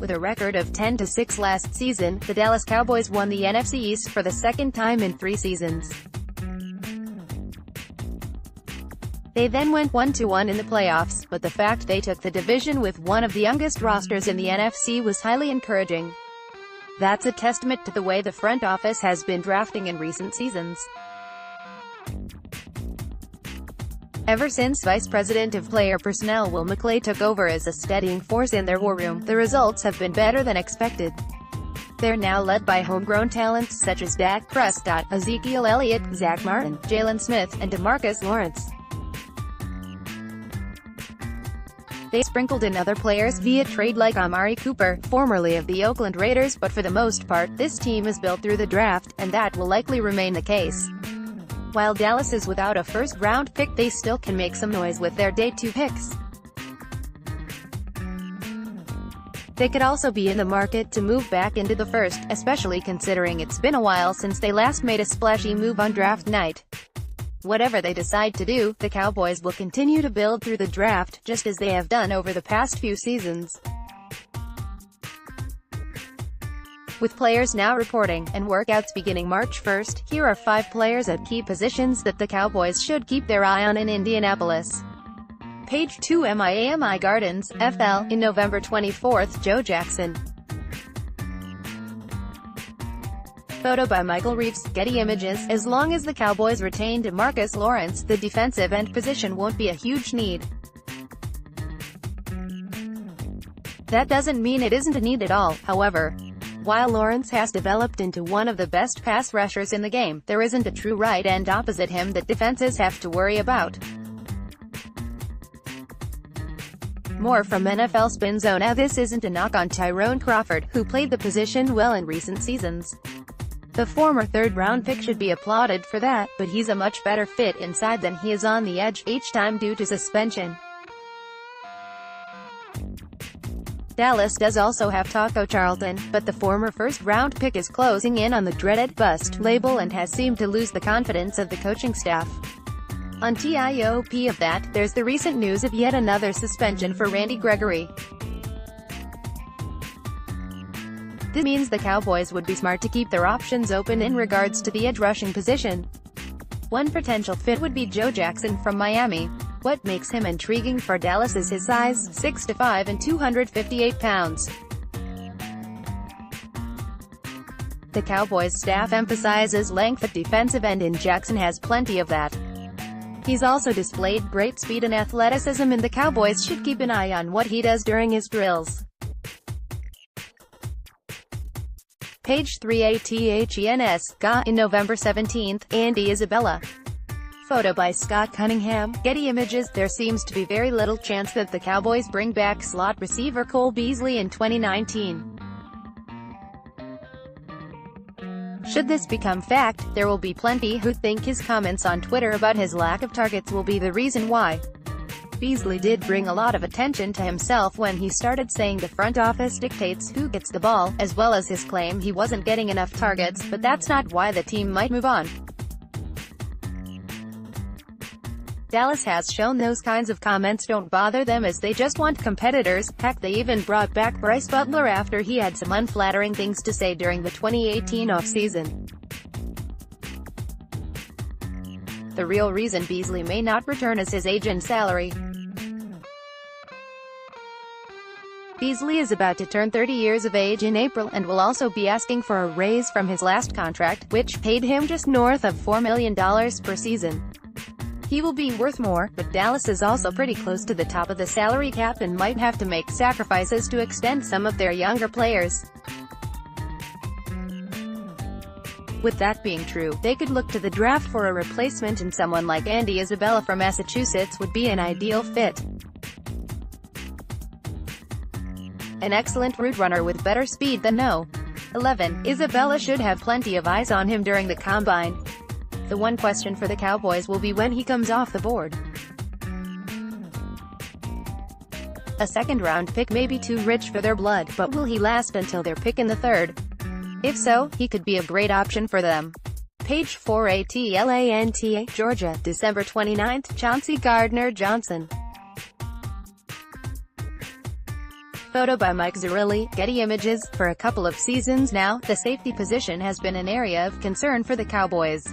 With a record of 10-6 last season, the Dallas Cowboys won the NFC East for the second time in 3 seasons. They then went 1-1 in the playoffs, but the fact they took the division with one of the youngest rosters in the NFC was highly encouraging. That's a testament to the way the front office has been drafting in recent seasons. Ever since Vice President of Player Personnel Will McClay took over as a steadying force in their war room, the results have been better than expected. They're now led by homegrown talents such as Dak Prescott, Ezekiel Elliott, Zach Martin, Jalen Smith, and DeMarcus Lawrence. They sprinkled in other players via trade like Amari Cooper, formerly of the Oakland Raiders, but for the most part, this team is built through the draft, and that will likely remain the case. While Dallas is without a first-round pick, they still can make some noise with their Day 2 picks. They could also be in the market to move back into the first, especially considering it's been a while since they last made a splashy move on draft night. Whatever they decide to do, the Cowboys will continue to build through the draft, just as they have done over the past few seasons. With players now reporting, and workouts beginning March 1st, here are 5 players at key positions that the Cowboys should keep their eye on in Indianapolis. Page 2 Miami Gardens, FL, in November 24, Joe Jackson. Photo by Michael Reeves, Getty Images. As long as the Cowboys retain DeMarcus Lawrence, the defensive end position won't be a huge need. That doesn't mean it isn't a need at all, however. While Lawrence has developed into one of the best pass rushers in the game, there isn't a true right end opposite him that defenses have to worry about. More from NFL Spin Zone. Now this isn't a knock on Tyrone Crawford, who played the position well in recent seasons. The former third-round pick should be applauded for that, but he's a much better fit inside than he is on the edge, each time due to suspension. Dallas does also have Taco Charlton, but the former first-round pick is closing in on the dreaded bust label and has seemed to lose the confidence of the coaching staff. On top of that, there's the recent news of yet another suspension for Randy Gregory. This means the Cowboys would be smart to keep their options open in regards to the edge rushing position. One potential fit would be Joe Jackson from Miami. What makes him intriguing for Dallas is his size, 6'5" and 258 pounds. The Cowboys staff emphasizes length at defensive end, and Jackson has plenty of that. He's also displayed great speed and athleticism, and the Cowboys should keep an eye on what he does during his drills. Page 3 ATHENS, GA, in November 17, Andy Isabella. Photo by Scott Cunningham, Getty Images. There seems to be very little chance that the Cowboys bring back slot receiver Cole Beasley in 2019. Should this become fact, there will be plenty who think his comments on Twitter about his lack of targets will be the reason why. Beasley did bring a lot of attention to himself when he started saying the front office dictates who gets the ball, as well as his claim he wasn't getting enough targets, but that's not why the team might move on. Dallas has shown those kinds of comments don't bother them, as they just want competitors. Heck, they even brought back Bryce Butler after he had some unflattering things to say during the 2018 offseason. The real reason Beasley may not return is his age and salary. Beasley is about to turn 30 years of age in April, and will also be asking for a raise from his last contract, which paid him just north of $4 million per season. He will be worth more, but Dallas is also pretty close to the top of the salary cap and might have to make sacrifices to extend some of their younger players. With that being true, they could look to the draft for a replacement, and someone like Andy Isabella from Massachusetts would be an ideal fit. An excellent route runner with better speed than no. 11. Isabella should have plenty of eyes on him during the combine. The one question for the Cowboys will be when he comes off the board. A second-round pick may be too rich for their blood, but will he last until their pick in the third? If so, he could be a great option for them. Page 4 Atlanta, Georgia, December 29, Chauncey Gardner-Johnson. Photo by Mike Zerilli, Getty Images. For a couple of seasons now, the safety position has been an area of concern for the Cowboys.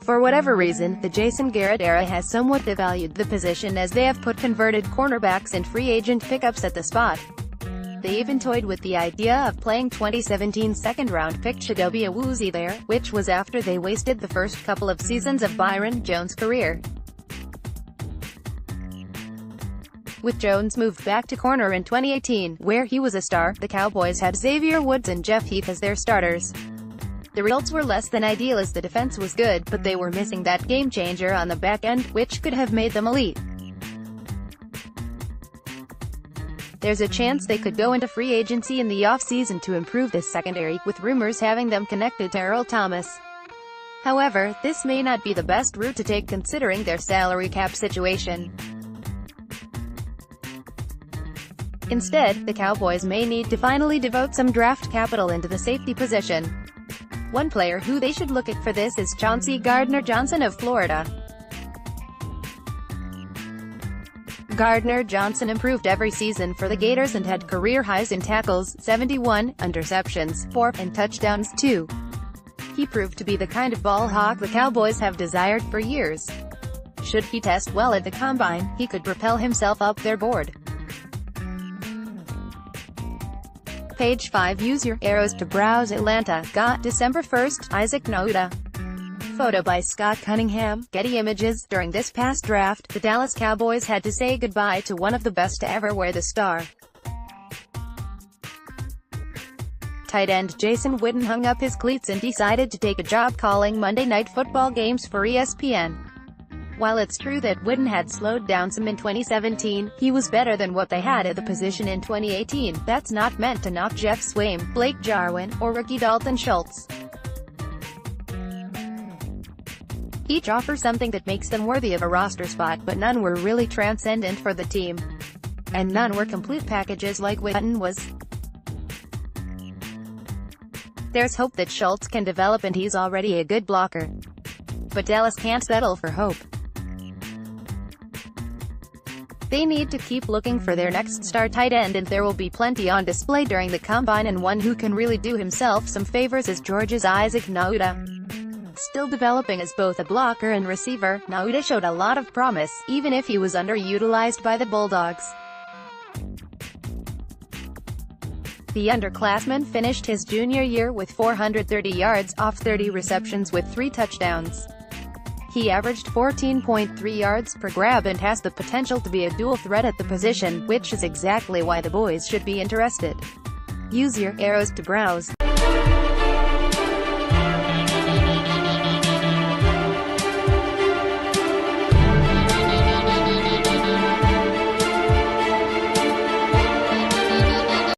For whatever reason, the Jason Garrett era has somewhat devalued the position, as they have put converted cornerbacks and free agent pickups at the spot. They even toyed with the idea of playing 2017 second-round pick Chidobe Awuzie there, which was after they wasted the first couple of seasons of Byron Jones' career. With Jones moved back to corner in 2018, where he was a star, the Cowboys had Xavier Woods and Jeff Heath as their starters. The results were less than ideal, as the defense was good, but they were missing that game-changer on the back end, which could have made them elite. There's a chance they could go into free agency in the offseason to improve this secondary, with rumors having them connected to Earl Thomas. However, this may not be the best route to take considering their salary cap situation. Instead, the Cowboys may need to finally devote some draft capital into the safety position. One player who they should look at for this is Chauncey Gardner-Johnson of Florida. Gardner-Johnson improved every season for the Gators and had career highs in tackles, 71, interceptions, 4, and touchdowns, 2. He proved to be the kind of ball hawk the Cowboys have desired for years. Should he test well at the Combine, he could propel himself up their board. Page 5. Use your arrows to browse Atlanta. Got December 1st, Isaac Nauta. Photo by Scott Cunningham, Getty Images. During this past draft, the Dallas Cowboys had to say goodbye to one of the best to ever wear the star. Tight end Jason Witten hung up his cleats and decided to take a job calling Monday Night Football games for ESPN. While it's true that Witten had slowed down some in 2017, he was better than what they had at the position in 2018. That's not meant to knock Jeff Swaim, Blake Jarwin, or rookie Dalton Schultz. Each offer something that makes them worthy of a roster spot, but none were really transcendent for the team. And none were complete packages like Witten was. There's hope that Schultz can develop, and he's already a good blocker. But Dallas can't settle for hope. They need to keep looking for their next star tight end, and there will be plenty on display during the Combine, and one who can really do himself some favors is Georgia's Isaac Nauta. Still developing as both a blocker and receiver, Nauta showed a lot of promise, even if he was underutilized by the Bulldogs. The underclassman finished his junior year with 430 yards, off 30 receptions with 3 touchdowns. He averaged 14.3 yards per grab and has the potential to be a dual threat at the position, which is exactly why the boys should be interested. Use your arrows to browse.